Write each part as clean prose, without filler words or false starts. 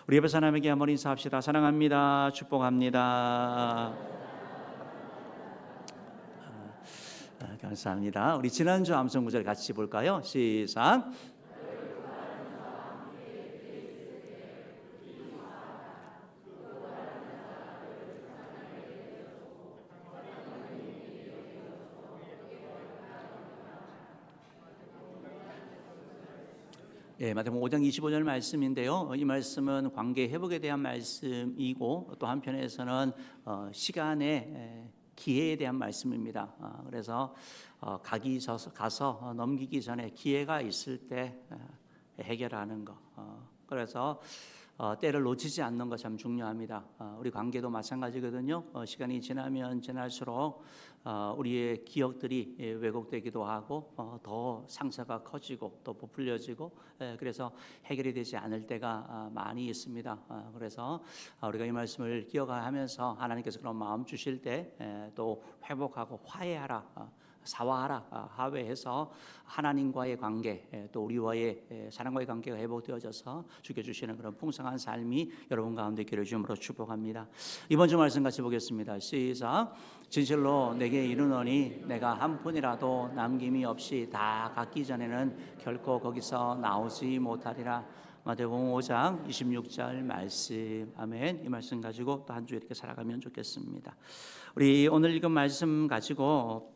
우리 옆에 사람에게 한번 인사합시다. 사랑합니다. 축복합니다. 감사합니다. 우리 지난주 암송 구절 같이 볼까요? 시작. 마태복음 5장 25절 말씀인데요. 이 말씀은 관계 회복에 대한 말씀이고 또 한편에서는 시간의 기회에 대한 말씀입니다. 그래서 가서 넘기기 전에 기회가 있을 때 해결하는 거. 그래서 때를 놓치지 않는 것 참 중요합니다. 우리 관계도 마찬가지거든요. 시간이 지나면 지날수록 우리의 기억들이 왜곡되기도 하고 더 상처가 커지고 또 부풀려지고 그래서 해결이 되지 않을 때가 많이 있습니다. 그래서 우리가 이 말씀을 기억하면서 하나님께서 그런 마음 주실 때 또 회복하고 화해하라, 사화하라, 화해해서 하나님과의 관계 또 우리와의 사랑과의 관계가 회복되어져서 주께 주시는 그런 풍성한 삶이 여러분 가운데 있기를 주님으로 축복합니다. 이번 주 말씀 같이 보겠습니다. 시작. 진실로 내게 이르노니 내가 한 푼이라도 남김이 없이 다 갚기 전에는 결코 거기서 나오지 못하리라. 마태복음 5장 26절 말씀. 아멘. 이 말씀 가지고 또 한 주 이렇게 살아가면 좋겠습니다. 우리 오늘 읽은 말씀 가지고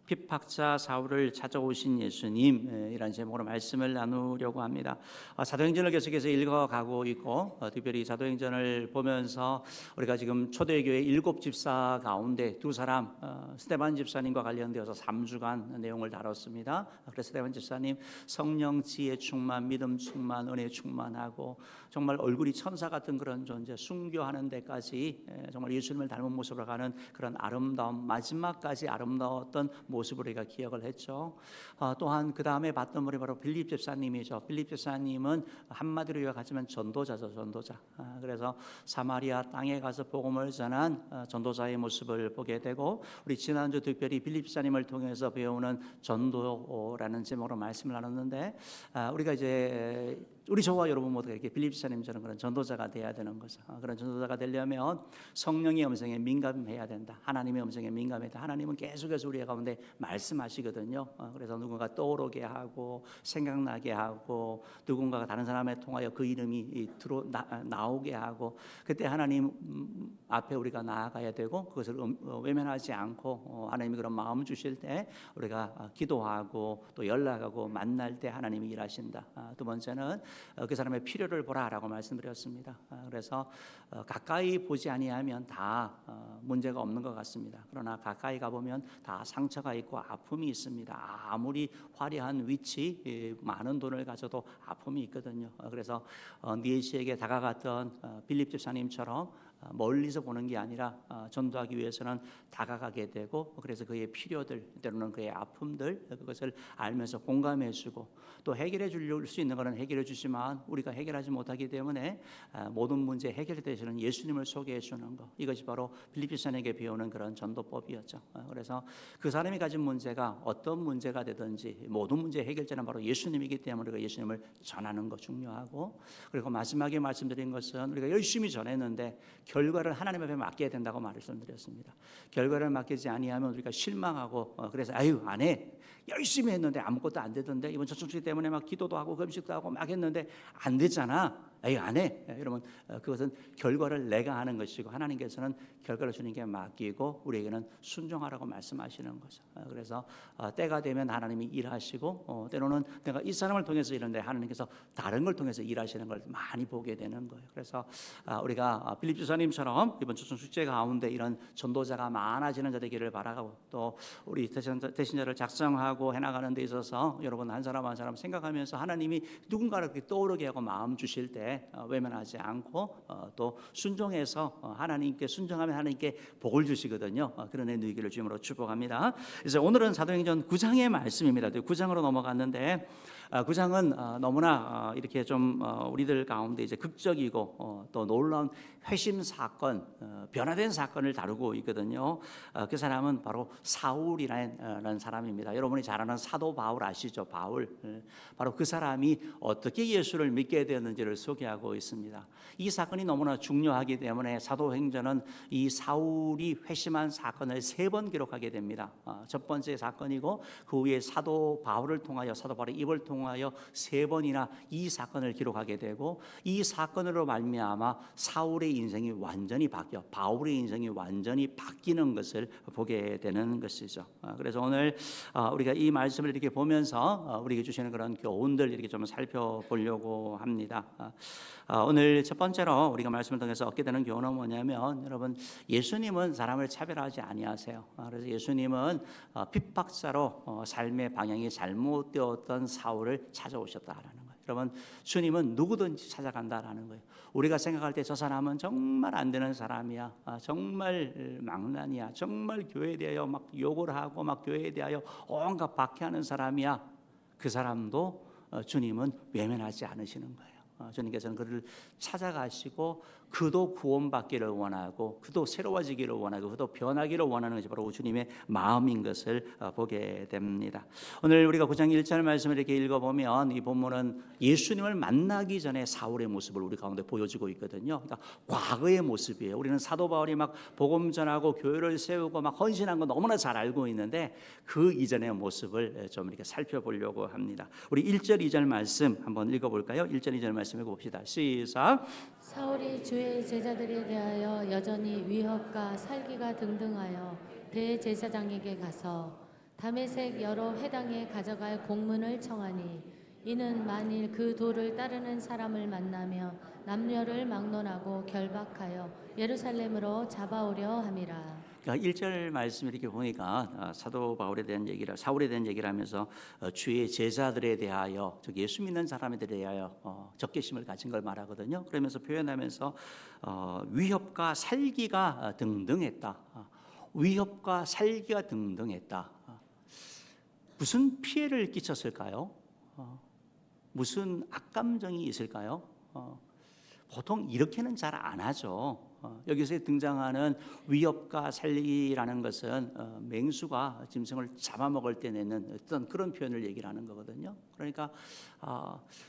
핍박자 사울을 찾아오신 예수님, 이런 제목으로 말씀을 나누려고 합니다. 사도행전을 계속해서 읽어가고 있고 특별히 사도행전을 보면서 우리가 지금 초대교회 7집사 가운데 2사람 스데반 집사님과 관련되어서 3주간 내용을 다뤘습니다. 그래서 스데반 집사님 성령 지혜 충만, 믿음 충만, 은혜 충만하고 정말 얼굴이 천사 같은 그런 존재, 순교하는 데까지 정말 예수님을 닮은 모습으로 가는 그런 아름다움, 마지막까지 아름다웠던 모습을 우리가 기억을 했죠. 또한 그 다음에 봤던 분이 바로 빌립 집사님이죠. 빌립 집사님은 한마디로 요약하자면 전도자죠, 전도자. 그래서 사마리아 땅에 가서 복음을 전한 전도자의 모습을 보게 되고 우리 지난주 특별히 빌립 집사님을 통해서 배우는 전도라는 제목으로 말씀을 나눴는데 우리가 이제 우리 저와 여러분 모두가 이렇게 빌립 집사님처럼 그런 전도자가 돼야 되는 거죠. 그런 전도자가 되려면 성령의 음성에 민감해야 된다. 하나님의 음성에 민감해야 된다. 하나님은 계속해서 우리 가운데 말씀하시거든요. 그래서 누군가 떠오르게 하고 생각나게 하고 누군가가 다른 사람에 통하여 그 이름이 나오게 하고 그때 하나님 앞에 우리가 나아가야 되고 그것을 외면하지 않고 하나님이 그런 마음 주실 때 우리가 기도하고 또 연락하고 만날 때 하나님이 일하신다. 두 번째는 그 사람의 필요를 보라라고 말씀드렸습니다. 그래서 가까이 보지 아니하면 다 문제가 없는 것 같습니다. 그러나 가까이 가보면 다 상처가 있고 아픔이 있습니다. 아무리 화려한 위치, 많은 돈을 가져도 아픔이 있거든요. 그래서 니에시에게 다가갔던 빌립 집사님처럼 멀리서 보는 게 아니라 전도하기 위해서는 다가가게 되고 그래서 그의 필요들 때로는 그의 아픔들 그것을 알면서 공감해주고 또 해결해 줄 수 있는 것은 해결해 주지만 우리가 해결하지 못하기 때문에 모든 문제 해결되시는 예수님을 소개해 주는 것 이것이 바로 빌립 집사님에게 배우는 그런 전도법이었죠. 그래서 그 사람이 가진 문제가 어떤 문제가 되든지 모든 문제 해결자는 바로 예수님이기 때문에 우리가 예수님을 전하는 것 중요하고 그리고 마지막에 말씀드린 것은 우리가 열심히 전했는데 결과를 하나님 앞에 맡겨야 된다고 말씀드렸습니다. 결과를 맡기지 아니하면 우리가 실망하고 그래서 아유 안 해. 열심히 했는데 아무것도 안 되던데 이번 초청주기 때문에 막 기도도 하고 금식도 하고 막 했는데 안 되잖아. 아유 안 해. 이러면 그것은 결과를 내가 하는 것이고 하나님께서는 결과를 주님께 맡기고 우리에게는 순종하라고 말씀하시는 거죠. 그래서 때가 되면 하나님이 일하시고 때로는 내가 이 사람을 통해서 이런데 하나님께서 다른 걸 통해서 일하시는 걸 많이 보게 되는 거예요. 그래서 우리가 빌립 집사님처럼 이번 초청 축제 가운데 이런 전도자가 많아지는 자 되기를 바라고 또 우리 대신자를 작성하고 해나가는 데 있어서 여러분 한 사람 한 사람 생각하면서 하나님이 누군가를 그렇게 떠오르게 하고 마음 주실 때 외면하지 않고 또 순종해서 하나님께 순종하면 하나님께 복을 주시거든요. 그런 애 누리기를 주님으로 축복합니다. 그래서 오늘은 사도행전 9장의 말씀입니다. 9장으로 넘어갔는데 구장은 너무나 이렇게 좀 우리들 가운데 이제 극적이고 또 놀라운 회심 사건, 변화된 사건을 다루고 있거든요. 그 사람은 바로 사울이라는 사람입니다. 여러분이 잘 아는 사도 바울 아시죠? 바울. 바로 그 사람이 어떻게 예수를 믿게 되었는지를 소개하고 있습니다. 이 사건이 너무나 중요하기 때문에 사도행전은 이 사울이 회심한 사건을 3번 기록하게 됩니다. 첫 번째 사건이고 그 후에 사도 바울을 통하여 사도 바울의 입을 통하여 3번이나 이 사건을 기록하게 되고 이 사건으로 말미암아 사울의 인생이 완전히 바뀌어 바울의 인생이 완전히 바뀌는 것을 보게 되는 것이죠. 그래서 오늘 우리가 이 말씀을 이렇게 보면서 우리에게 주시는 그런 교훈들 이렇게 좀 살펴보려고 합니다. 오늘 첫 번째로 우리가 말씀을 통해서 얻게 되는 교훈은 뭐냐면 여러분 예수님은 사람을 차별하지 아니하세요. 그래서 예수님은 핍박자로 삶의 방향이 잘못되었던 사울을 찾아오셨다라는 거예요. 여러분 주님은 누구든지 찾아간다라는 거예요. 우리가 생각할 때 저 사람은 정말 안 되는 사람이야, 정말 망난이야, 정말 교회에 대하여 막 욕을 하고 막 교회에 대하여 온갖 박해하는 사람이야. 그 사람도 주님은 외면하지 않으시는 거예요. 주님께서는 그를 찾아가시고 그도 구원받기를 원하고 그도 새로워지기를 원하고 그도 변하기를 원하는 것이 바로 주님의 마음인 것을 보게 됩니다. 오늘 우리가 9장 1절 말씀을 이렇게 읽어보면 이 본문은 예수님을 만나기 전에 사울의 모습을 우리 가운데 보여주고 있거든요. 그러니까 과거의 모습이에요. 우리는 사도 바울이 막 복음 전하고 교회를 세우고 막 헌신한 거 너무나 잘 알고 있는데 그 이전의 모습을 좀 이렇게 살펴보려고 합니다. 우리 1절 2절 말씀 한번 읽어볼까요? 1절 2절 말씀 읽어봅시다. 시작. 사울이 주의 제자들에 대하여 여전히 위협과 살기가 등등하여 대제사장에게 가서 다메섹 여러 회당에 가져갈 공문을 청하니 이는 만일 그 도를 따르는 사람을 만나며 남녀를 막론하고 결박하여 예루살렘으로 잡아오려 함이라. 1절 말씀 이렇게 보니까 사도 바울에 대한 얘기를 사울에 대한 얘기를 하면서 주의 제자들에 대하여 즉 예수 믿는 사람들에 대하여 적개심을 가진 걸 말하거든요. 그러면서 표현하면서 위협과 살기가 등등했다. 위협과 살기가 등등했다. 무슨 피해를 끼쳤을까요? 무슨 악감정이 있을까요? 보통 이렇게는 잘 안 하죠. 여기서 등장하는 위협과 살리기라는 것은 맹수가 짐승을 잡아먹을 때 내는 어떤 그런 표현을 얘기를 하는 거거든요. 그러니까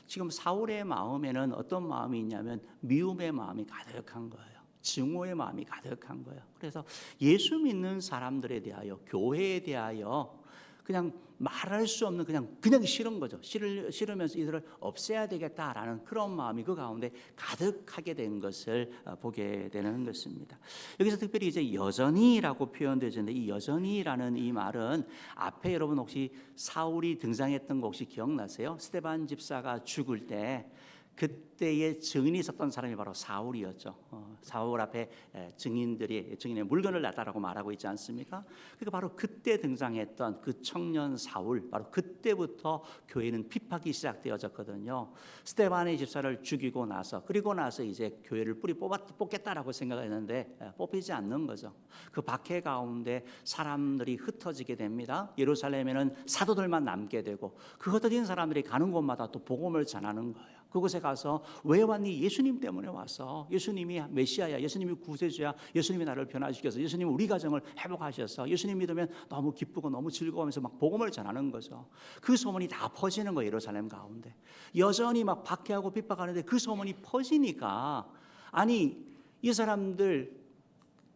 지금 사울의 마음에는 어떤 마음이 있냐면 미움의 마음이 가득한 거예요. 증오의 마음이 가득한 거예요. 그래서 예수 믿는 사람들에 대하여 교회에 대하여 그냥 말할 수 없는 그냥 싫은 거죠. 싫으면서 이들을 없애야 되겠다라는 그런 마음이 그 가운데 가득하게 된 것을 보게 되는 것입니다. 여기서 특별히 이제 여전히라고 표현되는데 이 여전히라는 이 말은 앞에 여러분 혹시 사울이 등장했던 거 혹시 기억나세요? 스데반 집사가 죽을 때 그때의 증인이 있었던 사람이 바로 사울이었죠. 사울 앞에 증인의 물건을 놨다라고 말하고 있지 않습니까? 그러니까 바로 그때 등장했던 그 청년 사울, 바로 그때부터 교회는 핍박이 시작되어졌거든요. 스데반의 집사를 죽이고 나서 그리고 나서 이제 교회를 뿌리 뽑겠다라고 생각했는데 뽑히지 않는 거죠. 그 박해 가운데 사람들이 흩어지게 됩니다. 예루살렘에는 사도들만 남게 되고 그 흩어진 사람들이 가는 곳마다 또 복음을 전하는 거예요. 그곳에 가서 왜 왔니? 예수님 때문에 왔어. 예수님이 메시아야. 예수님이 구세주야. 예수님이 나를 변화시켜서 예수님이 우리 가정을 회복하셔서 예수님 믿으면 너무 기쁘고 너무 즐거우면서 막 복음을 전하는 거죠. 그 소문이 다 퍼지는 거예요. 예루살렘 가운데. 여전히 막 박해하고 핍박하는데 그 소문이 퍼지니까 아니 이 사람들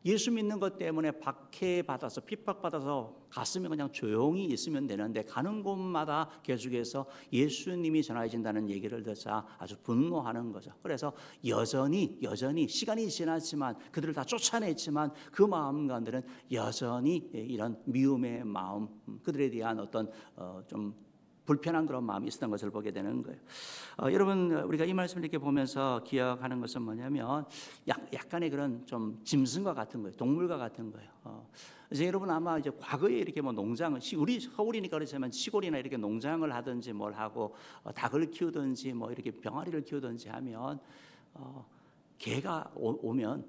예수 믿는 것 때문에 박해받아서 핍박받아서 갔으면 그냥 조용히 있으면 되는데 가는 곳마다 계속해서 예수님이 전해진다는 얘기를 듣자 아주 분노하는 거죠. 그래서 여전히 시간이 지났지만 그들을 다 쫓아냈지만 그 마음 가운데는 여전히 이런 미움의 마음, 그들에 대한 어떤 좀 불편한 그런 마음이 있었던 것을 보게 되는 거예요. 여러분 우리가 이 말씀을 이렇게 보면서 기억하는 것은 뭐냐면 약간의 그런 좀 짐승과 같은 거예요. 동물과 같은 거예요. 이제 여러분 아마 이제 과거에 이렇게 뭐 농장을 우리 서울이니까 그렇지만 시골이나 이렇게 농장을 하든지 뭘 하고 닭을 키우든지 뭐 이렇게 병아리를 키우든지 하면 개가 오면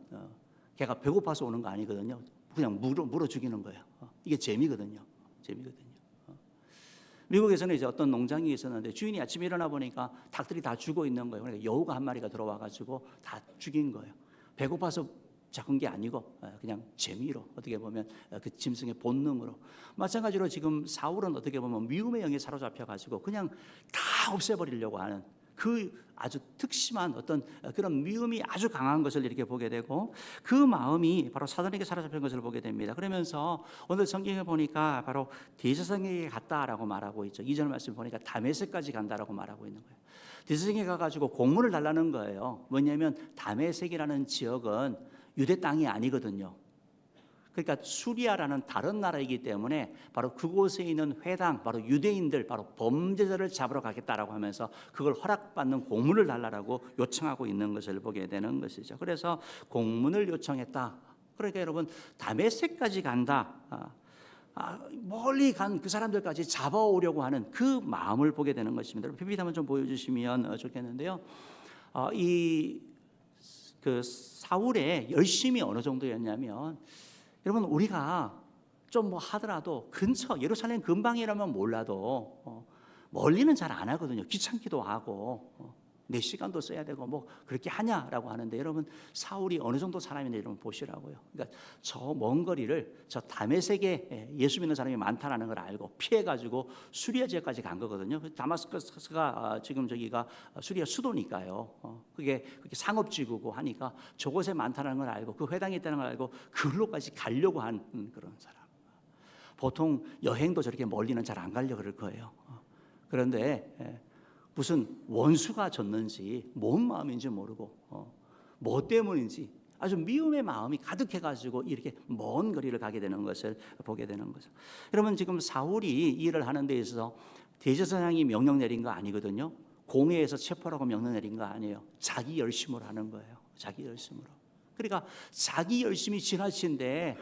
개가 배고파서 오는 거 아니거든요. 그냥 물어 죽이는 거예요. 이게 재미거든요. 미국에서는 이제 어떤 농장이 있었는데 주인이 아침에 일어나 보니까 닭들이 다 죽어 있는 거예요. 그러니까 여우가 한 마리가 들어와 가지고 다 죽인 거예요. 배고파서 작은 게 아니고 그냥 재미로, 어떻게 보면 그 짐승의 본능으로. 마찬가지로 지금 사울은 어떻게 보면 미움의 영에 사로잡혀 가지고 그냥 다 없애버리려고 하는 그 아주 특심한 어떤 그런 미움이 아주 강한 것을 이렇게 보게 되고, 그 마음이 바로 사단에게 사로잡힌 것을 보게 됩니다. 그러면서 오늘 성경에 보니까 바로 대제사장에게 갔다라고 말하고 있죠. 2절 말씀 보니까 다메섹까지 간다라고 말하고 있는 거예요. 대제사장에 가가지고 공문을 달라는 거예요. 뭐냐면 다메섹이라는 지역은 유대 땅이 아니거든요. 그러니까 수리아라는 다른 나라이기 때문에 바로 그곳에 있는 회당, 바로 유대인들, 바로 범죄자를 잡으러 가겠다라고 하면서 그걸 허락받는 공문을 달라고 요청하고 있는 것을 보게 되는 것이죠. 그래서 공문을 요청했다. 그러니까 여러분 다메섹까지 간다. 멀리 간 그 사람들까지 잡아오려고 하는 그 마음을 보게 되는 것입니다. PPT 한번 좀 보여주시면 좋겠는데요. 그 사울의 열심이 어느 정도였냐면, 여러분 우리가 좀 뭐 하더라도 근처 예루살렘 근방이라면 몰라도 멀리는 잘 안 하거든요. 귀찮기도 하고 내 시간도 써야 되고 뭐 그렇게 하냐라고 하는데, 여러분 사울이 어느 정도 사람인지 여러분 보시라고요. 그러니까 저 먼 거리를 저 다메섹에 예수 믿는 사람이 많다라는 걸 알고 피해가지고 수리아 지역까지 간 거거든요. 다마스커스가 지금 저기가 수리아 수도니까요. 그게 상업지구고 하니까 저곳에 많다는 걸 알고 그 회당이 있다는 걸 알고 그걸로까지 가려고 한 그런 사람. 보통 여행도 저렇게 멀리는 잘 안 가려고 그럴 거예요. 그런데 무슨 원수가 졌는지 뭔 마음인지 모르고 뭐 때문인지 아주 미움의 마음이 가득해가지고 이렇게 먼 거리를 가게 되는 것을 보게 되는 거죠. 여러분 지금 사울이 이 일을 하는 데 있어서 대제사장이 명령 내린 거 아니거든요. 공회에서 체포라고 명령 내린 거 아니에요. 자기 열심으로 하는 거예요. 자기 열심으로. 그러니까 자기 열심이 지나친데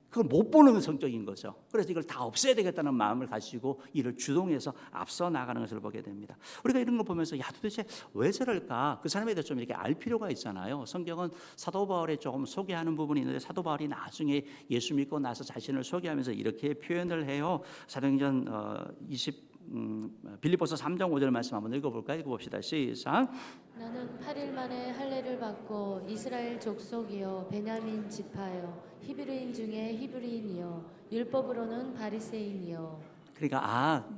그걸 못 보는 성격인 거죠. 그래서 이걸 다 없애야 되겠다는 마음을 가지고 이를 주동해서 앞서 나가는 것을 보게 됩니다. 우리가 이런 거 보면서 도대체 왜 저럴까? 그 사람에 대해서 좀 이렇게 알 필요가 있잖아요. 성경은 사도 바울에 조금 소개하는 부분이 있는데, 사도 바울이 나중에 예수 믿고 나서 자신을 소개하면서 이렇게 표현을 해요. 사도행전 빌립보서 3장 5절 말씀 한번 읽어봅시다. 시작. 나는 8일 만에 할례를 받고 이스라엘 족속이요 베냐민 지파요 히브리인 중에 히브리인이요 율법으로는 바리새인이요. 그러니까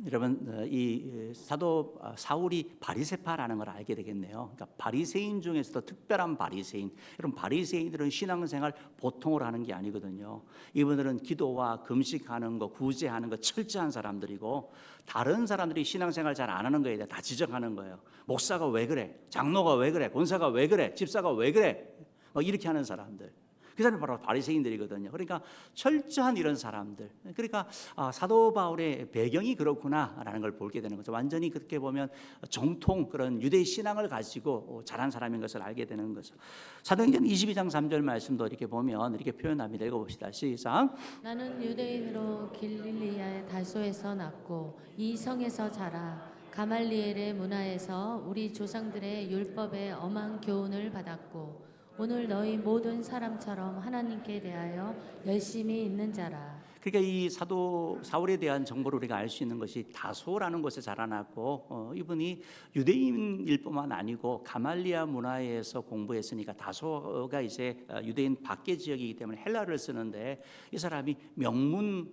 여러분 이 사도 사울이 바리새파라는 걸 알게 되겠네요. 그러니까 바리새인 중에서도 특별한 바리새인. 여러분 바리새인들은 신앙생활 보통으로 하는 게 아니거든요. 이분들은 기도와 금식하는 거, 구제하는 거 철저한 사람들이고, 다른 사람들이 신앙생활 잘 안 하는 거에 대해 다 지적하는 거예요. 목사가 왜 그래? 장로가 왜 그래? 권사가 왜 그래? 집사가 왜 그래? 이렇게 하는 사람들. 그 사람이 바로 바리새인들이거든요. 그러니까 철저한 이런 사람들. 그러니까 사도 바울의 배경이 그렇구나라는 걸 보게 되는 거죠. 완전히 그렇게 보면 정통 그런 유대 신앙을 가지고 자란 사람인 것을 알게 되는 거죠. 사도행전 22장 3절 말씀도 이렇게 보면 이렇게 표현합니다. 읽어봅시다. 시작. 나는 유대인으로 길릴리아의 다소에서 났고 이 성에서 자라 가말리엘의 문화에서 우리 조상들의 율법에 엄한 교훈을 받았고 오늘 너희 모든 사람처럼 하나님께 대하여 열심히 있는 자라. 그러니까 이 사도 사울에 대한 정보를 우리가 알 수 있는 것이 다소라는 곳에 자라났고 이분이 유대인일 뿐만 아니고 가말리아 문화에서 공부했으니까, 다소가 이제 유대인 밖의 지역이기 때문에 헬라어를 쓰는데 이 사람이 명문,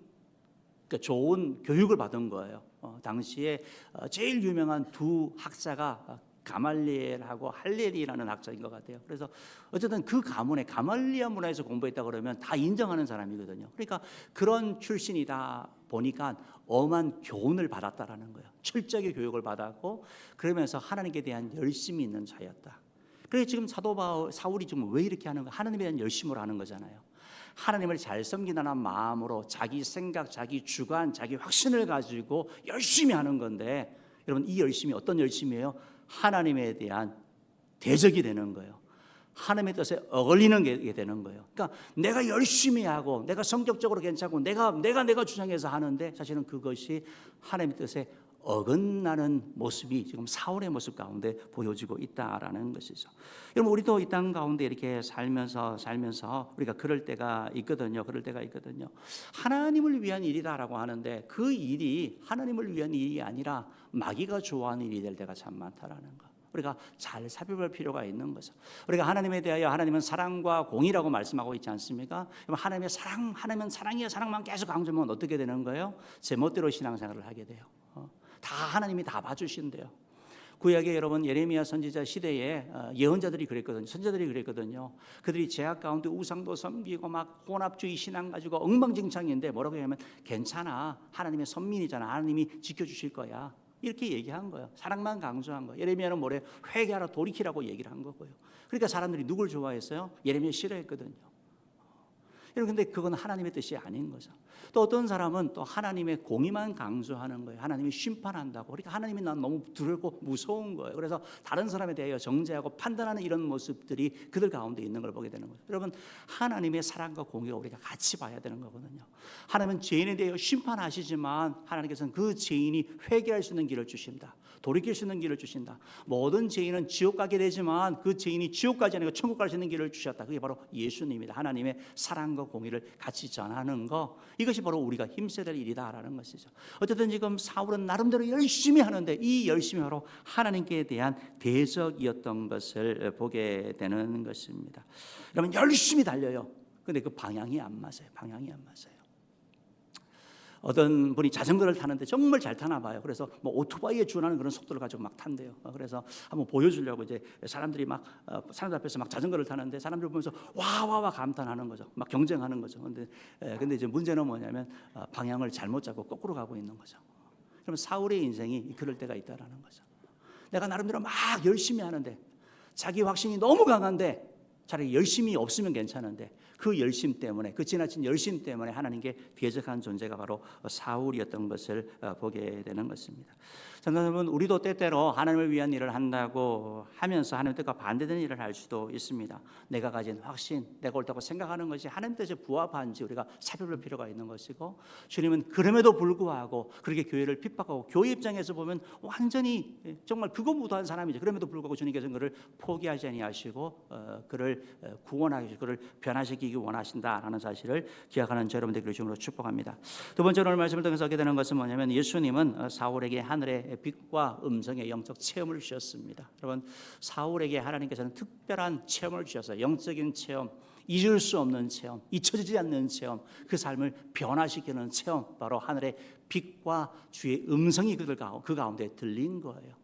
그러니까 좋은 교육을 받은 거예요. 당시에 제일 유명한 두 학자가 가말리엘하고 할렐이라는 학자인 것 같아요. 그래서 어쨌든 그 가문에 가말리아 문화에서 공부했다 그러면 다 인정하는 사람이거든요. 그러니까 그런 출신이다 보니까 엄한 교훈을 받았다라는 거예요. 철저하게 교육을 받았고 그러면서 하나님께 대한 열심이 있는 자였다. 그래서 지금 사울이 지금 왜 이렇게 하는 거예요? 하나님에 대한 열심으로 하는 거잖아요. 하나님을 잘 섬기는 마음으로 자기 생각, 자기 주관, 자기 확신을 가지고 열심히 하는 건데, 여러분 이 열심이 어떤 열심이에요? 하나님에 대한 대적이 되는 거예요. 하나님의 뜻에 어울리는 게 되는 거예요. 그러니까 내가 열심히 하고 내가 성격적으로 괜찮고 내가 주장해서 하는데 사실은 그것이 하나님의 뜻에 어긋나는 모습이 지금 사울의 모습 가운데 보여지고 있다라는 것이죠. 여러분, 우리도 이 땅 가운데 이렇게 살면서 우리가 그럴 때가 있거든요. 하나님을 위한 일이다라고 하는데 그 일이 하나님을 위한 일이 아니라 마귀가 좋아하는 일이 될 때가 참 많다라는 거. 우리가 잘 살펴볼 필요가 있는 거죠. 우리가 하나님에 대하여 하나님은 사랑과 공의라고 말씀하고 있지 않습니까? 하나님의 사랑, 하나님은 사랑이야, 사랑만 계속 강조하면 어떻게 되는 거예요? 제멋대로 신앙생활을 하게 돼요. 다 하나님이 다 봐주신대요. 구약의 여러분 예레미야 선지자 시대에 예언자들이 그랬거든요. 선지자들이 그랬거든요. 그들이 제약 가운데 우상도 섬기고 막 혼합주의 신앙 가지고 엉망진창인데 뭐라고 하냐면 괜찮아, 하나님의 선민이잖아, 하나님이 지켜주실 거야, 이렇게 얘기한 거예요. 사랑만 강조한 거예요. 예레미야는 뭐래? 회개하라, 돌이키라고 얘기를 한 거고요. 그러니까 사람들이 누굴 좋아했어요? 예레미야 싫어했거든요. 여러분, 근데 그건 하나님의 뜻이 아닌 거죠. 또 어떤 사람은 또 하나님의 공의만 강조하는 거예요. 하나님이 심판한다고. 그러니까 하나님이 난 너무 두렵고 무서운 거예요. 그래서 다른 사람에 대하여 정죄하고 판단하는 이런 모습들이 그들 가운데 있는 걸 보게 되는 거죠. 여러분, 하나님의 사랑과 공의가 우리가 같이 봐야 되는 거거든요. 하나님은 죄인에 대하여 심판하시지만 하나님께서는 그 죄인이 회개할 수 있는 길을 주신다. 돌이킬 수 있는 길을 주신다. 모든 죄인은 지옥 가게 되지만 그 죄인이 지옥 가지 않고 천국 갈 수 있는 길을 주셨다. 그게 바로 예수님입니다. 하나님의 사랑과 공의를 같이 전하는 거, 이것이 바로 우리가 힘써야 될 일이다라는 것이죠. 어쨌든 지금 사울은 나름대로 열심히 하는데 이 열심이 바로 하나님께 대한 대적이었던 것을 보게 되는 것입니다. 여러분, 열심히 달려요. 근데 그 방향이 안 맞아요. 어떤 분이 자전거를 타는데 정말 잘 타나 봐요. 그래서 뭐 오토바이에 준하는 그런 속도를 가지고 막 탄대요. 그래서 한번 보여주려고 이제 사람들 앞에서 막 자전거를 타는데 사람들 보면서 와 감탄하는 거죠. 막 경쟁하는 거죠. 근데 이제 문제는 뭐냐면 방향을 잘못 잡고 거꾸로 가고 있는 거죠. 그러면 사울의 인생이 그럴 때가 있다라는 거죠. 내가 나름대로 막 열심히 하는데 자기 확신이 너무 강한데 차라리 열심이 없으면 괜찮은데 그 열심 때문에, 그 지나친 열심 때문에 하나님께 대적한 존재가 바로 사울이었던 것을 보게 되는 것입니다. 여러분, 우리도 때때로 하나님을 위한 일을 한다고 하면서 하나님 뜻과 반대되는 일을 할 수도 있습니다. 내가 가진 확신, 내가 옳다고 생각하는 것이 하나님 뜻에 부합한지 우리가 살펴볼 필요가 있는 것이고, 주님은 그럼에도 불구하고 그렇게 교회를 핍박하고 교회 입장에서 보면 완전히 정말 그거 무도한 사람이죠. 그럼에도 불구하고 주님께서는 그를 포기하지 아니하시고 그를 구원하시고 그를 변화시키기 원하신다라는 사실을 기억하는 저 여러분들 그리스도로 축복합니다. 두 번째로 오늘 말씀을 통해서 얻게 되는 것은 뭐냐면 예수님은 사울에게 하늘의 빛과 음성의 영적 체험을 주셨습니다. 여러분, 사울에게 하나님께서는 특별한 체험을 주셨어요. 영적인 체험, 잊을 수 없는 체험, 잊혀지지 않는 체험, 그 삶을 변화시키는 체험, 바로 하늘의 빛과 주의 음성이 그 가운데 들린 거예요.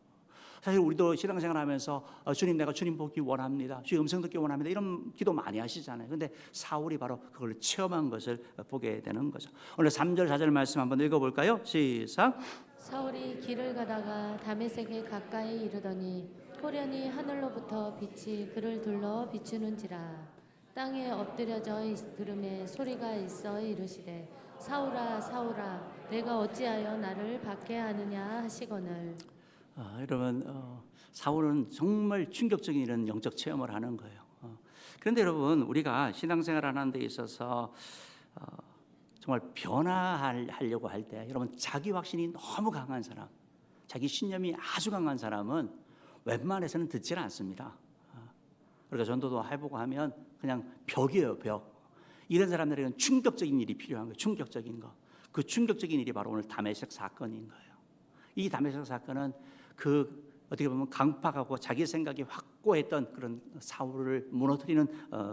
사실 우리도 신앙생활하면서 주님, 내가 주님 보기 원합니다, 주의 음성 듣기 원합니다, 이런 기도 많이 하시잖아요. 그런데 사울이 바로 그걸 체험한 것을 보게 되는 거죠. 오늘 3절 4절 말씀 한번 읽어볼까요? 시작. 사울이 길을 가다가 다메섹에 가까이 이르더니 호련히 하늘로부터 빛이 그를 둘러 비추는지라. 땅에 엎드려져 들음에 소리가 있어 이르시되 사울아 사울아 내가 어찌하여 나를 박해하느냐 하시거늘. 여러분, 사울은 정말 충격적인 이런 영적 체험을 하는 거예요. 그런데 여러분, 우리가 신앙생활 하는 데 있어서 정말 변화하려고 할 때, 여러분, 자기 확신이 너무 강한 사람, 자기 신념이 아주 강한 사람은 웬만해서는 듣지는 않습니다. 우리가 전도도 해보고 하면 그냥 벽이에요, 벽. 이런 사람들에게는 충격적인 일이 필요한 거예요. 충격적인 거. 그 충격적인 일이 바로 오늘 다메섹 사건인 거예요. 이 다메섹 사건은 어떻게 보면 강팍하고 자기 생각이 확고했던 그런 사울을 무너뜨리는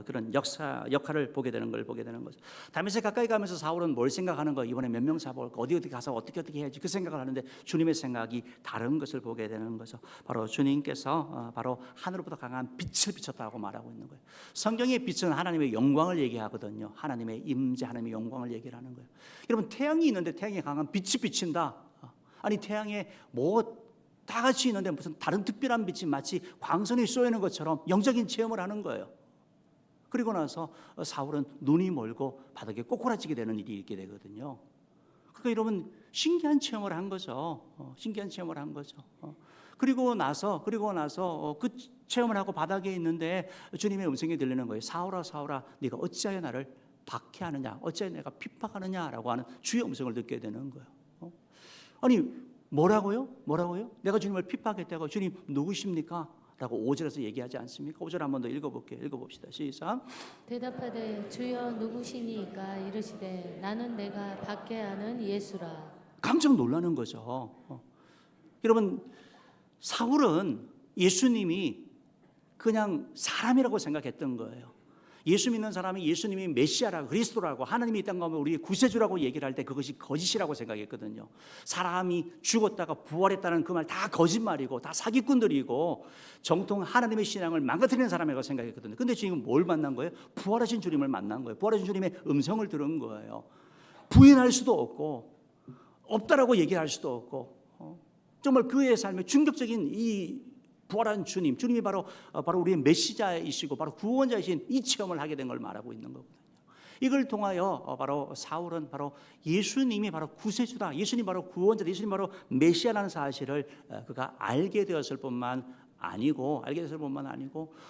그런 역할을 보게 되는 거죠. 다메섹 가까이 가면서 사울은 뭘 생각하는 거예요? 이번에 몇 명 잡아올까? 어디 가서 어떻게 해야지? 그 생각을 하는데 주님의 생각이 다른 것을 보게 되는 거죠. 바로 주님께서 바로 하늘로부터 강한 빛을 비쳤다고 말하고 있는 거예요. 성경의 빛은 하나님의 영광을 얘기하거든요. 하나님의 임재, 하나님의 영광을 얘기하는 거예요. 여러분, 태양이 있는데 태양에 강한 빛이 비친다. 아니, 태양에 다 같이 있는데 무슨 다른 특별한 빛이 마치 광선이 쏘이는 것처럼 영적인 체험을 하는 거예요. 그리고 나서 사울은 눈이 멀고 바닥에 꼬꾸라지게 되는 일이 있게 되거든요. 그러니까 여러분, 신기한 체험을 한 거죠. 그리고 나서 그 체험을 하고 바닥에 있는데 주님의 음성이 들리는 거예요. 사울아 사울아 네가 어찌하여 나를 박해하느냐, 어찌하여 내가 핍박하느냐라고 하는 주의 음성을 듣게 되는 거예요. 아니, 뭐라고요? 뭐라고요? 내가 주님을 핍박했다고 주님 누구십니까? 라고 5절에서 얘기하지 않습니까? 5절 한 번 더 읽어볼게요. 읽어봅시다. 시작. 대답하되 주여 누구시니까 이르시되 나는 내가 밖에 아는 예수라. 깜짝 놀라는 거죠. 여러분, 사울은 예수님이 그냥 사람이라고 생각했던 거예요. 예수 믿는 사람이 예수님이 메시아라고 그리스도라고 하나님이 있다는 거 하면 우리 구세주라고 얘기를 할 때 그것이 거짓이라고 생각했거든요. 사람이 죽었다가 부활했다는 그 말 다 거짓말이고 다 사기꾼들이고 정통 하나님의 신앙을 망가뜨리는 사람이라고 생각했거든요. 근데 지금 뭘 만난 거예요? 부활하신 주님을 만난 거예요. 부활하신 주님의 음성을 들은 거예요. 부인할 수도 없고 없다라고 얘기할 수도 없고 정말 그의 삶에 충격적인 이 부활한 주님이 바로 우리의 메시자이시고 바로 구원자이신 이 체험을 하게 된 걸 말하고 있는 거거든요. 이걸 통하여 바로 사울은 바로 예수님이 바로 구세주다, 예수님 바로 구원자다, 예수님 바로 메시아라는 사실을 그가 알게 되었을 뿐만 아니고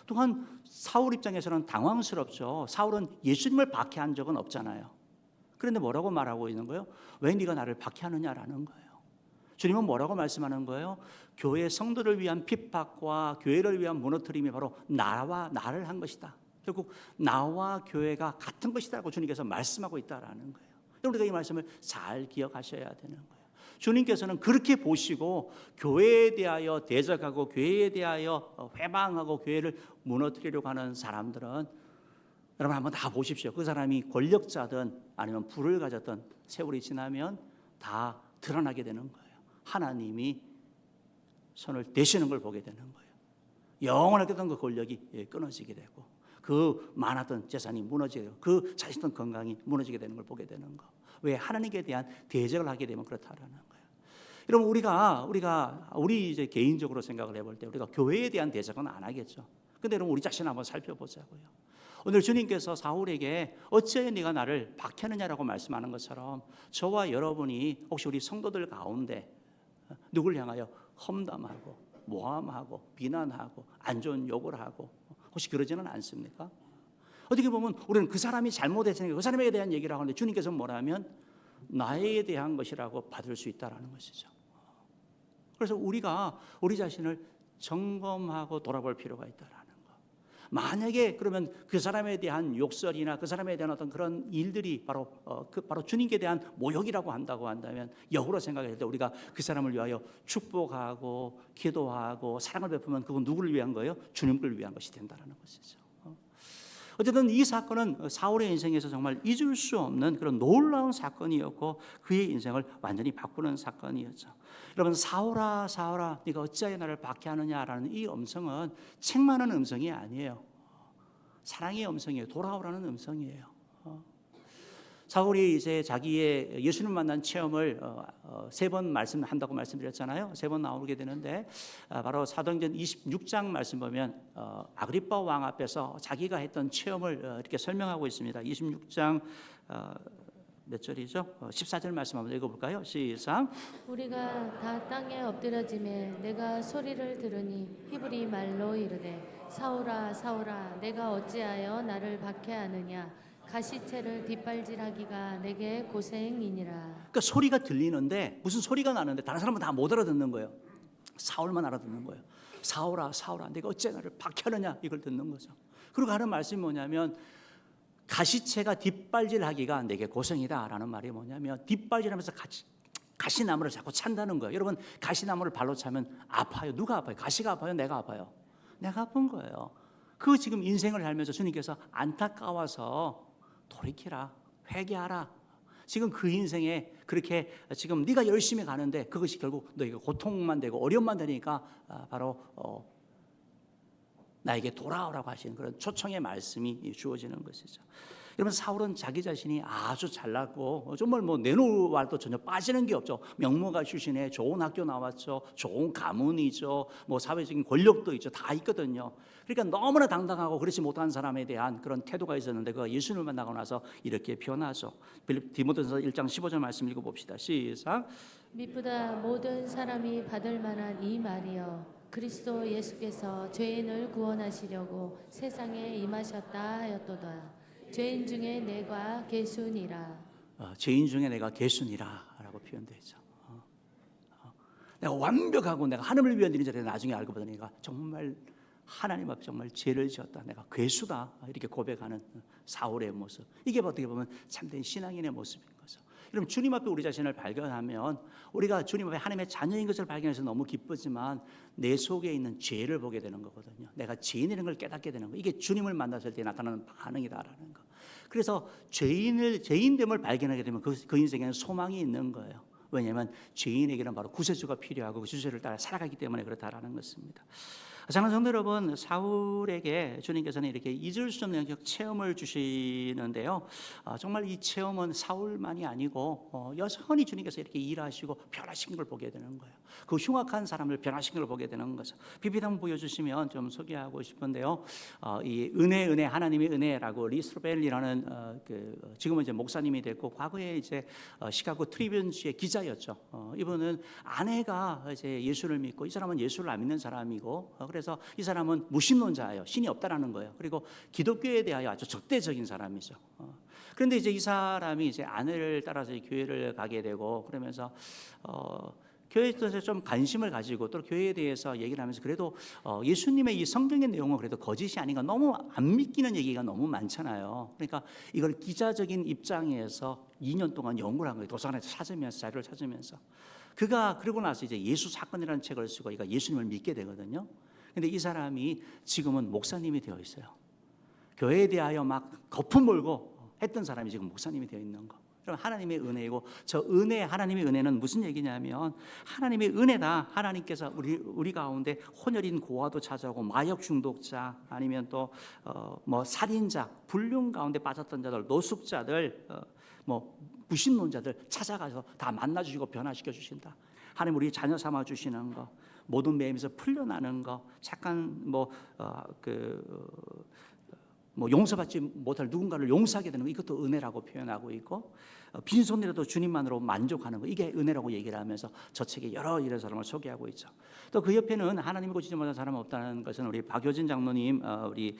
또한 사울 입장에서는 당황스럽죠. 사울은 예수님을 박해한 적은 없잖아요. 그런데 뭐라고 말하고 있는 거예요? 왜 네가 나를 박해하느냐라는 거예요. 주님은 뭐라고 말씀하는 거예요? 교회 성도를 위한 핍박과 교회를 위한 무너뜨림이 바로 나를 한 것이다. 결국 나와 교회가 같은 것이다라고 주님께서 말씀하고 있다라는 거예요. 우리가 이 말씀을 잘 기억하셔야 되는 거예요. 주님께서는 그렇게 보시고 교회에 대하여 대적하고 교회에 대하여 회방하고 교회를 무너뜨리려고 하는 사람들은 여러분 한번 다 보십시오. 그 사람이 권력자든 아니면 부를 가졌든 세월이 지나면 다 드러나게 되는 거예요. 하나님이 손을 대시는 걸 보게 되는 거예요. 영원하게던 그 권력이 끊어지게 되고 그 많았던 재산이 무너지게 되고 그 잘 있던 건강이 무너지게 되는 걸 보게 되는 거. 왜? 하나님께 대한 대적을 하게 되면 그렇다라는 거예요. 여러분 우리 이제 개인적으로 생각을 해볼 때 우리가 교회에 대한 대적은 안 하겠죠. 근데 여러분 우리 자신 한번 살펴보자고요. 오늘 주님께서 사울에게 어찌하여 네가 나를 박해하느냐라고 말씀하는 것처럼 저와 여러분이 혹시 우리 성도들 가운데 누구를 향하여 험담하고 모함하고 비난하고 안 좋은 욕을 하고 혹시 그러지는 않습니까? 어떻게 보면 우리는 그 사람이 잘못했으니까 그 사람에 대한 얘기를 하는데 주님께서 뭐라면 나에 대한 것이라고 받을 수 있다는 것이죠. 그래서 우리가 우리 자신을 점검하고 돌아볼 필요가 있다라는 거. 만약에 그러면 그 사람에 대한 욕설이나 그 사람에 대한 어떤 그런 일들이 바로 주님께 대한 모욕이라고 한다고 한다면 역으로 생각할 때 우리가 그 사람을 위하여 축복하고 기도하고 사랑을 베푸면 그건 누구를 위한 거예요? 주님을 위한 것이 된다는 것이죠. 어쨌든 이 사건은 사울의 인생에서 정말 잊을 수 없는 그런 놀라운 사건이었고 그의 인생을 완전히 바꾸는 사건이었죠. 여러분 사울아 네가 어찌하여 나를 박해하느냐라는 이 음성은 책망하는 음성이 아니에요. 사랑의 음성이에요. 돌아오라는 음성이에요. 사울이 이제 자기의 예수님 만난 체험을 3번 말씀한다고 말씀드렸잖아요. 3번 나오게 되는데 바로 사도행전 26장 말씀 보면 아그리빠 왕 앞에서 자기가 했던 체험을 이렇게 설명하고 있습니다. 26장 몇 절이죠? 14절 말씀 한번 읽어볼까요? 시작. 우리가 다 땅에 엎드려지매 내가 소리를 들으니 히브리 말로 이르되 사울아 내가 어찌하여 나를 박해하느냐 가시채를 뒷발질하기가 내게 고생이니라. 그러니까 소리가 들리는데 무슨 소리가 나는데 다른 사람은 다 못 알아듣는 거예요. 사울만 알아듣는 거예요. 사울아 내가 어째 나를 박해하느냐 이걸 듣는 거죠. 그리고 하는 말씀이 뭐냐면 가시채가 뒷발질하기가 내게 고생이다라는 말이 뭐냐면 뒷발질하면서 가시나무를 자꾸 찬다는 거예요. 여러분 가시나무를 발로 차면 아파요. 누가 아파요? 가시가 아파요? 내가 아파요? 내가 아픈 거예요. 그 지금 인생을 살면서 주님께서 안타까워서 돌이키라, 회개하라. 지금 그 인생에 그렇게 지금 네가 열심히 가는데 그것이 결국 너에게 고통만 되고 어려움만 되니까 바로 나에게 돌아오라고 하시는 그런 초청의 말씀이 주어지는 것이죠. 여러분 사울은 자기 자신이 아주 잘났고 정말 뭐 내놓아도 전혀 빠지는 게 없죠. 명문가 출신에 좋은 학교 나왔죠. 좋은 가문이죠. 뭐 사회적인 권력도 있죠. 다 있거든요. 그러니까 너무나 당당하고 그렇지 못한 사람에 대한 그런 태도가 있었는데 그 예수님을 만나고 나서 이렇게 변하죠. 디모데전서 1장 15절 말씀 읽어봅시다. 시작. 미쁘다 모든 사람이 받을 만한 이 말이여 그리스도 예수께서 죄인을 구원하시려고 세상에 임하셨다 하였도다. 죄인 중에 내가 개순이라. 죄인 중에 내가 개순이라 라고 표현되어 있죠. 내가 완벽하고 내가 하나님을 위한 일인 줄 나중에 알고 보니 내가 정말 하나님 앞에 정말 죄를 지었다. 내가 괴수다. 이렇게 고백하는 사울의 모습. 이게 어떻게 보면 참된 신앙인의 모습인 거죠. 여러분, 주님 앞에 우리 자신을 발견하면 우리가 주님 앞에 하나님의 자녀인 것을 발견해서 너무 기쁘지만 내 속에 있는 죄를 보게 되는 거거든요. 내가 죄인이라는 걸 깨닫게 되는 거. 이게 주님을 만났을 때 나타나는 반응이다라는 거. 그래서 죄인됨을 발견하게 되면 그 인생에는 소망이 있는 거예요. 왜냐하면 죄인에게는 바로 구세주가 필요하고 그 주제를 따라 살아가기 때문에 그렇다라는 것입니다. 사랑하는 성도 여러분, 사울에게 주님께서는 이렇게 잊을 수 없는 영적 체험을 주시는데요. 정말 이 체험은 사울만이 아니고 여전히 주님께서 이렇게 일하시고 변화시킨 걸 보게 되는 거예요. 그 흉악한 사람을 변화시킨 걸 보게 되는 거죠. PPT 한번 보여주시면 좀 소개하고 싶은데요. 이 은혜 하나님의 은혜라고 리스벨이라는 지금은 이제 목사님이 됐고 과거에 이제 시카고 트리뷴지의 기자였죠. 이분은 아내가 이제 예수를 믿고 이 사람은 예수를 안 믿는 사람이고 그래서 이 사람은 무신론자예요. 신이 없다라는 거예요. 그리고 기독교에 대하여 아주 적대적인 사람이죠. 그런데 이제 이 사람이 이제 아내를 따라서 교회를 가게 되고 그러면서 교회에 대해서 좀 관심을 가지고 또 교회에 대해서 얘기를 하면서 그래도 예수님의 이 성경의 내용은 그래도 거짓이 아닌가 너무 안 믿기는 얘기가 너무 많잖아요. 그러니까 이걸 기자적인 입장에서 2년 동안 연구를 한 거예요. 도서관에서 찾으면서 자료를 찾으면서 그가 그러고 나서 이제 예수 사건이라는 책을 쓰고 그러니까 예수님을 믿게 되거든요. 근데 이 사람이 지금은 목사님이 되어 있어요. 교회에 대하여 막 거품 몰고 했던 사람이 지금 목사님이 되어 있는 거. 그럼 하나님의 은혜이고 저 은혜, 하나님의 은혜는 무슨 얘기냐면 하나님의 은혜다. 하나님께서 우리 가운데 혼혈인 고아도 찾아오고 마약 중독자 아니면 또 뭐 살인자, 불륜 가운데 빠졌던 자들, 노숙자들, 뭐 무신론자들 찾아가서 다 만나주시고 변화시켜 주신다. 하나님 우리 자녀 삼아 주시는 거, 모든 매임에서 풀려나는 거, 착한 용서받지 못할 누군가를 용서하게 되는 거, 이것도 은혜라고 표현하고 있고 빈손이라도 주님만으로 만족하는 거, 이게 은혜라고 얘기를 하면서 저 책에 여러 이런 사람을 소개하고 있죠. 또 그 옆에는 하나님을 고치지 못한 사람 없다는 것은 우리 박효진 장로님, 우리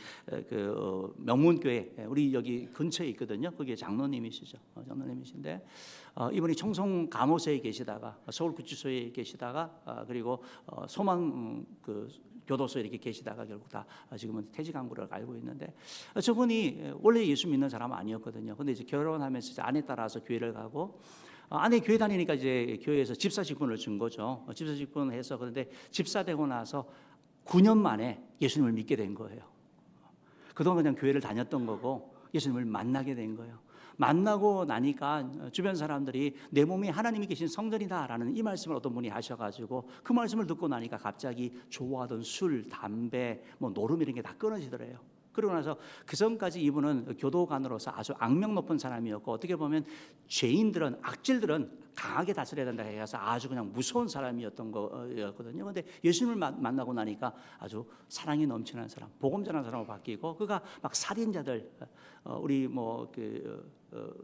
명문교회 우리 여기 근처에 있거든요. 거기에 장로님이시죠. 장로님이신데 이분이 청송 감호소에 계시다가 서울구치소에 계시다가 그리고 소망 교도소에 이렇게 계시다가 결국 다 지금은 퇴직한 걸로 알고 있는데 저분이 원래 예수 믿는 사람 아니었거든요. 근데 이제 결혼하면서 이제 아내 따라서 교회를 가고 아내 교회 다니니까 이제 교회에서 집사 직분을 준 거죠. 집사 직분을 해서 그런데 집사 되고 나서 9년 만에 예수님을 믿게 된 거예요. 그동안 그냥 교회를 다녔던 거고 예수님을 만나게 된 거예요. 만나고 나니까 주변 사람들이 내 몸이 하나님이 계신 성전이다라는 이 말씀을 어떤 분이 하셔가지고 그 말씀을 듣고 나니까 갑자기 좋아하던 술, 담배, 뭐 노름 이런 게 다 끊어지더래요. 그러고 나서 그 전까지 이분은 교도관으로서 아주 악명 높은 사람이었고 어떻게 보면 죄인들은 악질들은 강하게 다스려야 된다 해서 아주 그냥 무서운 사람이었던 거였거든요. 그런데 예수님을 만나고 나니까 아주 사랑이 넘치는 사람, 복음 전하는 사람으로 바뀌고 그가 막 살인자들, 우리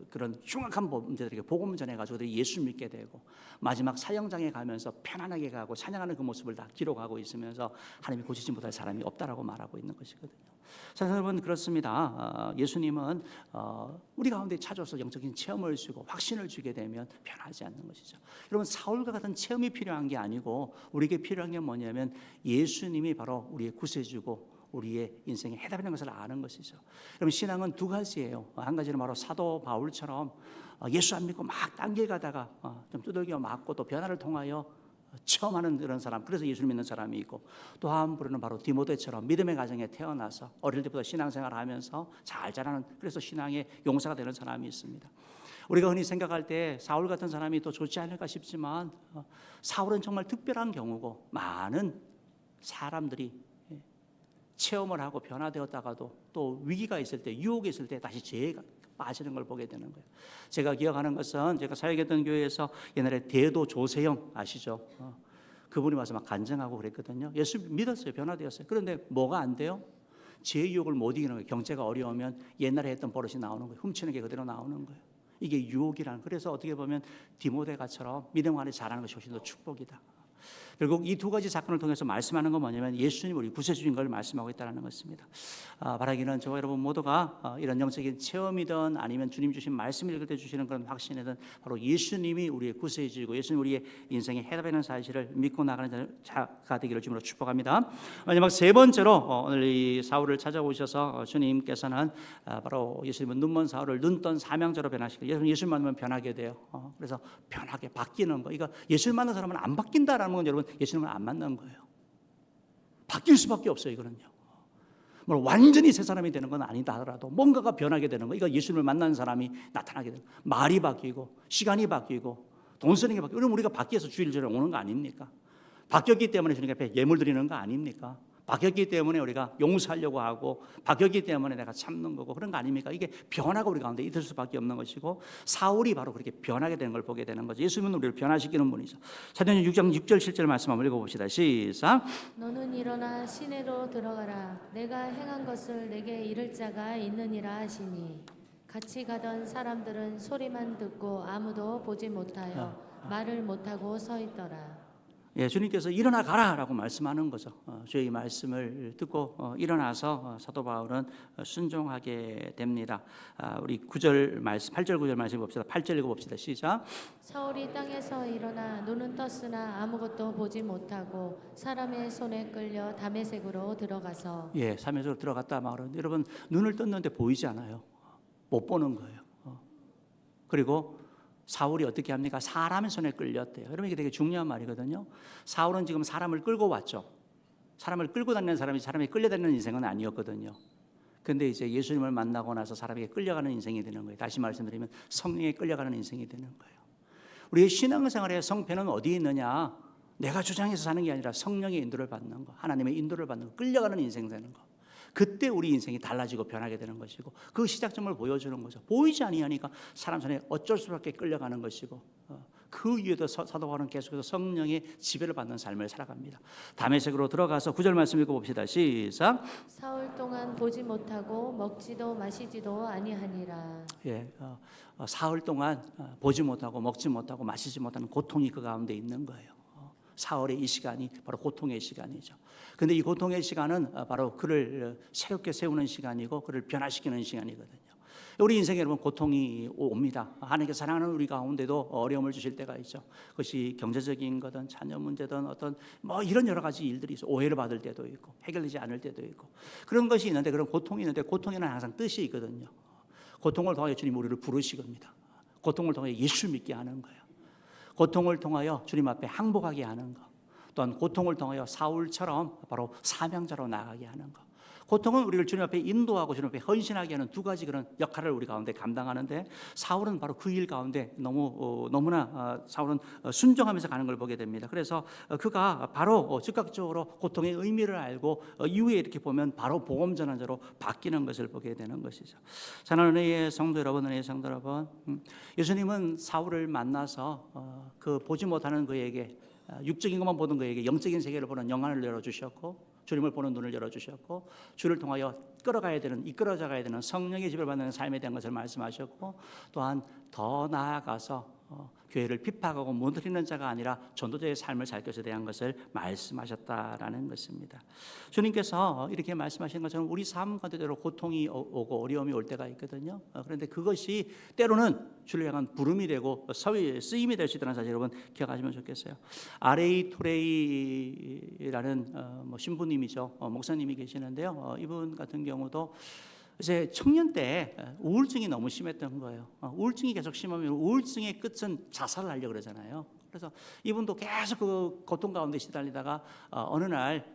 그런 흉악한 범죄들에게 복음 전해가지고 그들이 예수 믿게 되고 마지막 사형장에 가면서 편안하게 가고 찬양하는 그 모습을 다 기록하고 있으면서 하나님이 고치지 못할 사람이 없다라고 말하고 있는 것이거든요. 자, 여러분 그렇습니다. 예수님은 우리 가운데 찾아서 영적인 체험을 주고 확신을 주게 되면 변하지 않는 것이죠. 여러분 사울과 같은 체험이 필요한 게 아니고 우리에게 필요한 게 뭐냐면 예수님이 바로 우리의 구세주고 우리의 인생의 해답이라는 것을 아는 것이죠. 여러분 신앙은 두 가지예요. 한 가지는 바로 사도 바울처럼 예수 안 믿고 막 딴 길 가다가 좀 두들겨 맞고 또 변화를 통하여 체험하는 그런 사람, 그래서 예수를 믿는 사람이 있고 또 한 분은 바로 디모데처럼 믿음의 가정에 태어나서 어릴 때부터 신앙생활을 하면서 잘 자라는 그래서 신앙의 용사가 되는 사람이 있습니다. 우리가 흔히 생각할 때 사울 같은 사람이 또 좋지 않을까 싶지만 사울은 정말 특별한 경우고 많은 사람들이 체험을 하고 변화되었다가도 또 위기가 있을 때 유혹이 있을 때 다시 죄에 빠지는 걸 보게 되는 거예요. 제가 기억하는 것은 제가 사역했던 교회에서 옛날에 대도 조세영 아시죠? 그분이 와서 막 간증하고 그랬거든요. 예수 믿었어요. 변화되었어요. 그런데 뭐가 안 돼요? 죄 유혹을 못 이기는 거예요. 경제가 어려우면 옛날에 했던 버릇이 나오는 거예요. 훔치는 게 그대로 나오는 거예요. 이게 유혹이라는. 그래서 어떻게 보면 디모데가처럼 믿음 안에 자라는 것이 훨씬 더 축복이다. 결국 이 두 가지 사건을 통해서 말씀하는 건 뭐냐면 예수님 우리 구세주인 걸 말씀하고 있다는 것입니다. 바라기는 저와 여러분 모두가 이런 영적인 체험이든 아니면 주님 주신 말씀을 읽을 때 주시는 그런 확신이든 바로 예수님이 우리의 구세주이고 예수님 우리의 인생의 해답이라는 사실을 믿고 나가는 자가 되기를 주님으로 축복합니다. 마지막 세 번째로 오늘 이 사울을 찾아오셔서 주님께서는 바로 예수님은 눈먼 사울을 눈뜬 사명자로 변화시키고 예수님 만나면 변하게 돼요. 그래서 변하게 바뀌는 거. 이거 예수님 만난 사람은 안 바뀐다라는 건 여러분 예수님을 안 만난 거예요. 바뀔 수밖에 없어요. 이거는요. 뭐 완전히 새 사람이 되는 건 아니다 하더라도 뭔가가 변하게 되는 거. 이거 예수님을 만난 사람이 나타나게 되는 거. 말이 바뀌고 시간이 바뀌고 돈 쓰는 게 바뀌고. 그럼 우리가 바뀌어서 주일 전에 오는 거 아닙니까? 바뀌었기 때문에 주님 앞에 예물 드리는 거 아닙니까? 바뀌었기 때문에 우리가 용서하려고 하고 바뀌었기 때문에 내가 참는 거고 그런 거 아닙니까? 이게 변화가 우리 가운데 있을 수밖에 없는 것이고 사울이 바로 그렇게 변하게 되는 걸 보게 되는 거죠. 예수님은 우리를 변화시키는 분이죠. 사도행전 6장 6절 7절 말씀 한번 읽어봅시다. 시작. 너는 일어나 시내로 들어가라. 내가 행한 것을 내게 이를 자가 있느니라 하시니 같이 가던 사람들은 소리만 듣고 아무도 보지 못하여 말을 못하고 서 있더라. 예, 주님께서 일어나 가라라고 말씀하는 거죠. 주의 말씀을 듣고 일어나서 사도 바울은 순종하게 됩니다. 우리 9절 말씀, 8절 9절 말씀 봅시다. 8절 읽어봅시다. 시작. 사울이 땅에서 일어나 눈은 떴으나 아무것도 보지 못하고 사람의 손에 끌려 다메섹으로 들어가서 예, 사면으로 들어갔다 말은 여러분 눈을 떴는데 보이지 않아요. 못 보는 거예요. 그리고 사울이 어떻게 합니까? 사람의 손에 끌렸대요. 여러분 이게 되게 중요한 말이거든요. 사울은 지금 사람을 끌고 왔죠. 사람을 끌고 다니는 사람이 사람이 끌려다니는 인생은 아니었거든요. 근데 이제 예수님을 만나고 나서 사람에게 끌려가는 인생이 되는 거예요. 다시 말씀드리면 성령에 끌려가는 인생이 되는 거예요. 우리의 신앙생활의 성패는 어디에 있느냐? 내가 주장해서 사는 게 아니라 성령의 인도를 받는 거, 하나님의 인도를 받는 거, 끌려가는 인생 되는 거. 그때 우리 인생이 달라지고 변하게 되는 것이고 그 시작점을 보여주는 거죠. 보이지 아니하니까 사람 손에 어쩔 수밖에 끌려가는 것이고 그 위에도 사도 바울은 계속해서 성령의 지배를 받는 삶을 살아갑니다. 다메섹으로 들어가서 9절 말씀 읽어봅시다. 시작. 사울 동안 보지 못하고 먹지도 마시지도 아니하니라. 예, 사흘 동안 보지 못하고 먹지 못하고 마시지 못하는 고통이 그 가운데 있는 거예요. 사흘의 이 시간이 바로 고통의 시간이죠. 근데 이 고통의 시간은 바로 그를 새롭게 세우는 시간이고 그를 변화시키는 시간이거든요. 우리 인생에 여러분 고통이 옵니다. 하나님께 사랑하는 우리 가운데도 어려움을 주실 때가 있죠. 그것이 경제적인 거든 자녀 문제든 어떤 뭐 이런 여러 가지 일들이 있어. 오해를 받을 때도 있고 해결되지 않을 때도 있고 그런 것이 있는데 그런 고통이 있는데 고통에는 항상 뜻이 있거든요. 고통을 통하여 주님 우리를 부르시겁니다. 고통을 통하여 예수 믿게 하는 거예요. 고통을 통하여 주님 앞에 항복하게 하는 것, 또한 고통을 통하여 사울처럼 바로 사명자로 나가게 하는 것. 고통은 우리를 주님 앞에 인도하고 주님 앞에 헌신하게 하는 두 가지 그런 역할을 우리 가운데 감당하는데 사울은 바로 그 일 가운데 너무나 사울은 순종하면서 가는 걸 보게 됩니다. 그래서 그가 바로 즉각적으로 고통의 의미를 알고 이후에 이렇게 보면 바로 복음 전환자로 바뀌는 것을 보게 되는 것이죠. 사랑하는 은혜의 성도 여러분, 은혜의 성도 여러분, 예수님은 사울을 만나서 그 보지 못하는 그에게 육적인 것만 보던 그에게 영적인 세계를 보는 영안을 열어주셨고 주님을 보는 눈을 열어주셨고 주를 통하여 이끌어져 가야 되는 성령의 지배를 받는 삶에 대한 것을 말씀하셨고 또한 더 나아가서 교회를 핍박하고 무너뜨리는 자가 아니라 전도자의 삶을 살 것에 대한 것을 말씀하셨다라는 것입니다. 주님께서 이렇게 말씀하신 것처럼 우리 삶 가운데로 고통이 오고 어려움이 올 때가 있거든요. 그런데 그것이 때로는 주를 향한 부름이 되고 쓰임이 될 수 있다는 사실 여러분 기억하시면 좋겠어요. R.A. 토레이라는 신부님이죠. 목사님이 계시는데요. 이분 같은 경우도 이제 청년 때 우울증이 너무 심했던 거예요. 우울증이 계속 심하면 우울증의 끝은 자살을 하려고 그러잖아요. 그래서 이분도 계속 그 고통 가운데 시달리다가 어느 날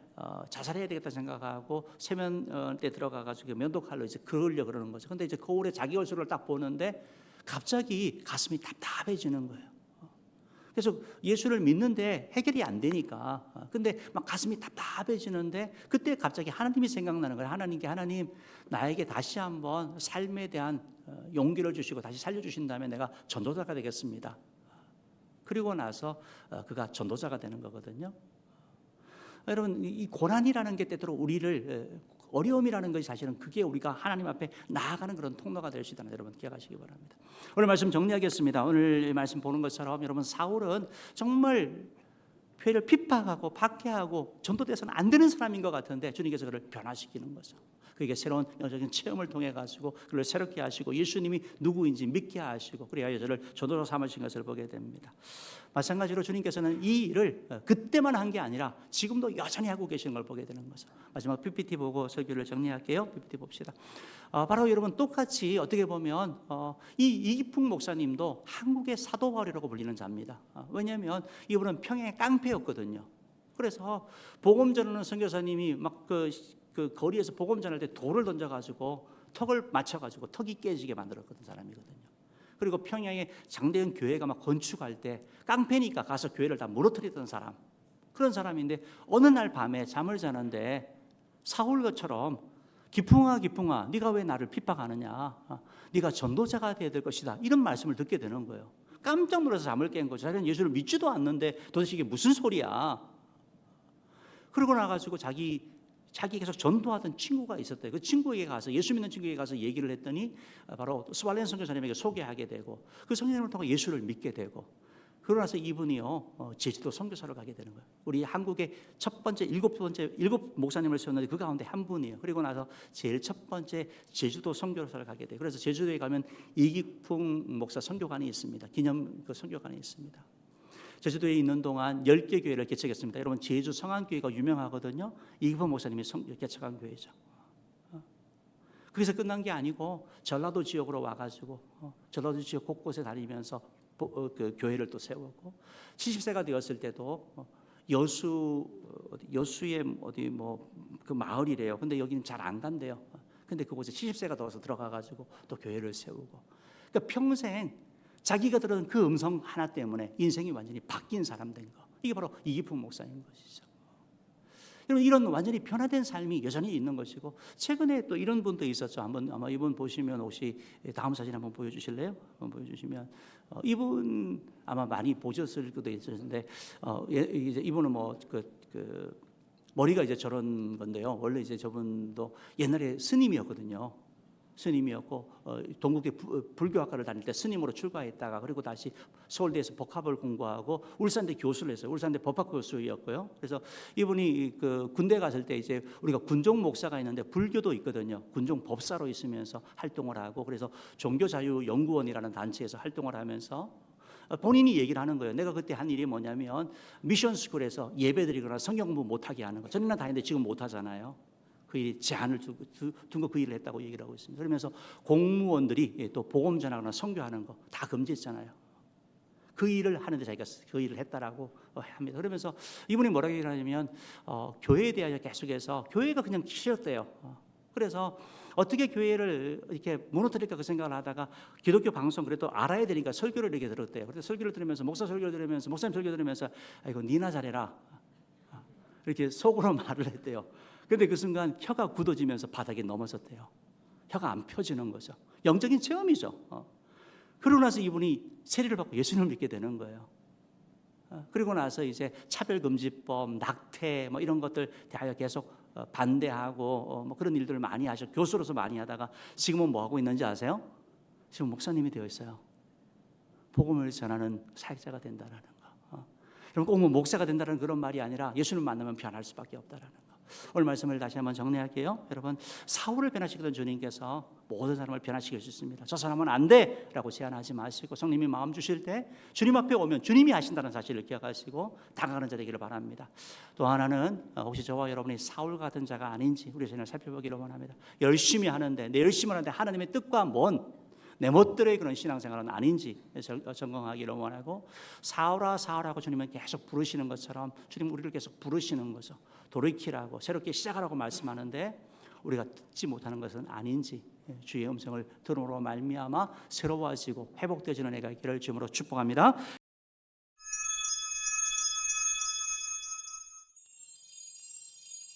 자살해야 되겠다 생각하고 세면대 들어가가지고 면도칼로 이제 그으려고 그러는 거죠. 근데 이제 거울에 자기 얼굴을 딱 보는데 갑자기 가슴이 답답해지는 거예요. 그래서 예수를 믿는데 해결이 안 되니까 근데 막 가슴이 답답해지는데 그때 갑자기 하나님이 생각나는 거예요. 하나님 나에게 다시 한번 삶에 대한 용기를 주시고 다시 살려주신다면 내가 전도자가 되겠습니다. 그리고 나서 그가 전도자가 되는 거거든요. 여러분 이 고난이라는 게 때때로 우리를 어려움이라는 것이 사실은 그게 우리가 하나님 앞에 나아가는 그런 통로가 될 수 있다는 여러분 기억하시기 바랍니다. 오늘 말씀 정리하겠습니다. 오늘 말씀 보는 것처럼 여러분 사울은 정말 교회를 핍박하고 박해하고 전도돼서는 안 되는 사람인 것 같은데 주님께서 그를 변화시키는 거죠. 그에게 새로운 영적인 체험을 통해 가지고 그를 새롭게 하시고 예수님이 누구인지 믿게 하시고 그래야 저를 전도로 삼으신 것을 보게 됩니다. 마찬가지로 주님께서는 이 일을 그때만 한 게 아니라 지금도 여전히 하고 계시는 걸 보게 되는 거죠. 마지막 PPT 보고 설교를 정리할게요. PPT 봅시다. 바로 여러분 똑같이 어떻게 보면 이 이기풍 목사님도 한국의 사도 바울이라고 불리는 자입니다. 왜냐하면 이분은 평양의 깡패였거든요. 그래서 복음 전하는 선교사님이 막 그 거리에서 복음 전할 때 돌을 던져가지고 턱을 맞춰가지고 턱이 깨지게 만들었거든 사람이거든요. 그리고 평양에 장대형 교회가 막 건축할 때 깡패니까 가서 교회를 다 무너뜨렸던 사람, 그런 사람인데 어느 날 밤에 잠을 자는데 사울처럼 기풍아 네가 왜 나를 핍박하느냐, 네가 전도자가 되어야 될 것이다, 이런 말씀을 듣게 되는 거예요. 깜짝 놀라서 잠을 깬 거죠. 자기는 예수를 믿지도 않는데 도대체 이게 무슨 소리야. 그러고 나가지고 자기 계속 전도하던 친구가 있었대요. 그 친구에게 가서, 예수 믿는 친구에게 가서 얘기를 했더니 바로 스왈렌 선교사님에게 소개하게 되고 그 선교사님을 통해 예수를 믿게 되고, 그러고 나서 이분이요 제주도 선교사를 가게 되는 거예요. 우리 한국의 첫 번째 일곱 목사님을 세웠는데 그 가운데 한 분이에요. 그리고 나서 제일 첫 번째 제주도 선교사를 가게 돼요. 그래서 제주도에 가면 이기풍 목사 선교관이 있습니다. 기념 그 선교관이 있습니다. 제주도에 있는 동안 10개 교회를 개척했습니다. 여러분 제주 성안교회가 유명하거든요. 이기풍 목사님이 개척한 교회죠. 거기서 끝난 게 아니고 전라도 지역으로 와가지고 전라도 지역 곳곳에 다니면서 그 교회를 또 세웠고, 70세가 되었을 때도 여수의 어디 뭐 그 마을이래요. 근데 여기는 잘 안 간대요. 근데 그곳에 70세가 되어서 들어가가지고 또 교회를 세우고, 그러니까 평생 자기가 들은 그 음성 하나 때문에 인생이 완전히 바뀐 사람 된 거. 이게 바로 이기풍 목사인 것이죠. 여러분 이런 완전히 변화된 삶이 여전히 있는 것이고, 최근에 또 이런 분도 있었죠. 한번 아마 이분 보시면 혹시 다음 사진 한번 보여주실래요? 한번 보여주시면 이분 아마 많이 보셨을 수도 있었는데 이제 이분은 뭐 머리가 이제 저런 건데요. 원래 이제 저분도 옛날에 스님이었거든요. 스님이었고 동국대 불교학과를 다닐 때 스님으로 출가했다가 그리고 다시 서울대에서 법학을 공부하고 울산대 교수를 했어요. 울산대 법학 교수였고요. 그래서 이분이 그 군대 갔을 때 이제 우리가 군종 목사가 있는데 불교도 있거든요. 군종 법사로 있으면서 활동을 하고, 그래서 종교자유연구원이라는 단체에서 활동을 하면서 본인이 얘기를 하는 거예요. 내가 그때 한 일이 뭐냐면 미션스쿨에서 예배드리거나 성경 공부 못하게 하는 거. 전에는 다 했는데 지금 못하잖아요. 그 일이 제한을 둔 거 그 일을 했다고 얘기를 하고 있습니다. 그러면서 공무원들이 또 복음 전하거나 선교하는 거 다 금지했잖아요. 그 일을 하는데 자기가 그 일을 했다라고 합니다. 그러면서 이분이 뭐라고 얘기를 하냐면 교회에 대하여 계속해서 교회가 그냥 싫었대요. 그래서 어떻게 교회를 이렇게 무너뜨릴까 그 생각을 하다가 기독교 방송 그래도 알아야 되니까 설교를 이렇게 들었대요. 그래서 설교를 들으면서 목사님 설교 들으면서 아이고 니나 잘해라 이렇게 속으로 말을 했대요. 근데 그 순간 혀가 굳어지면서 바닥에 넘어졌대요. 혀가 안 펴지는 거죠. 영적인 체험이죠. 그러고 나서 이분이 세례를 받고 예수님을 믿게 되는 거예요. 그리고 나서 이제 차별금지법, 낙태 뭐 이런 것들 대하여 계속 반대하고 뭐 그런 일들을 많이 하셔. 교수로서 많이 하다가 지금은 뭐 하고 있는지 아세요? 지금 목사님이 되어 있어요. 복음을 전하는 사역자가 된다라는 거. 여러분 꼭 뭐 목사가 된다는 그런 말이 아니라 예수를 만나면 변할 수밖에 없다라는 거. 오늘 말씀을 다시 한번 정리할게요. 여러분 사울을 변화시키던 주님께서 모든 사람을 변화시킬 수 있습니다. 저 사람은 안 돼 라고 제안하지 마시고, 성령님이 마음 주실 때 주님 앞에 오면 주님이 하신다는 사실을 기억하시고 다가가는 자 되기를 바랍니다. 또 하나는 혹시 저와 여러분이 사울 같은 자가 아닌지 우리 자신을 살펴보기를 원합니다. 열심히 하는데 내 열심히 하는데 하나님의 뜻과 먼 내 멋대로의 그런 신앙생활은 아닌지 점검하기를 원하고, 사울아 사울하고 주님은 계속 부르시는 것처럼 주님 우리를 계속 부르시는 거죠. 돌이키라고 새롭게 시작하라고 말씀하는데 우리가 듣지 못하는 것은 아닌지 주의 음성을 들음으로 말미암아 새로워지고 회복되어지는 애가 있기를 주님으로 축복합니다.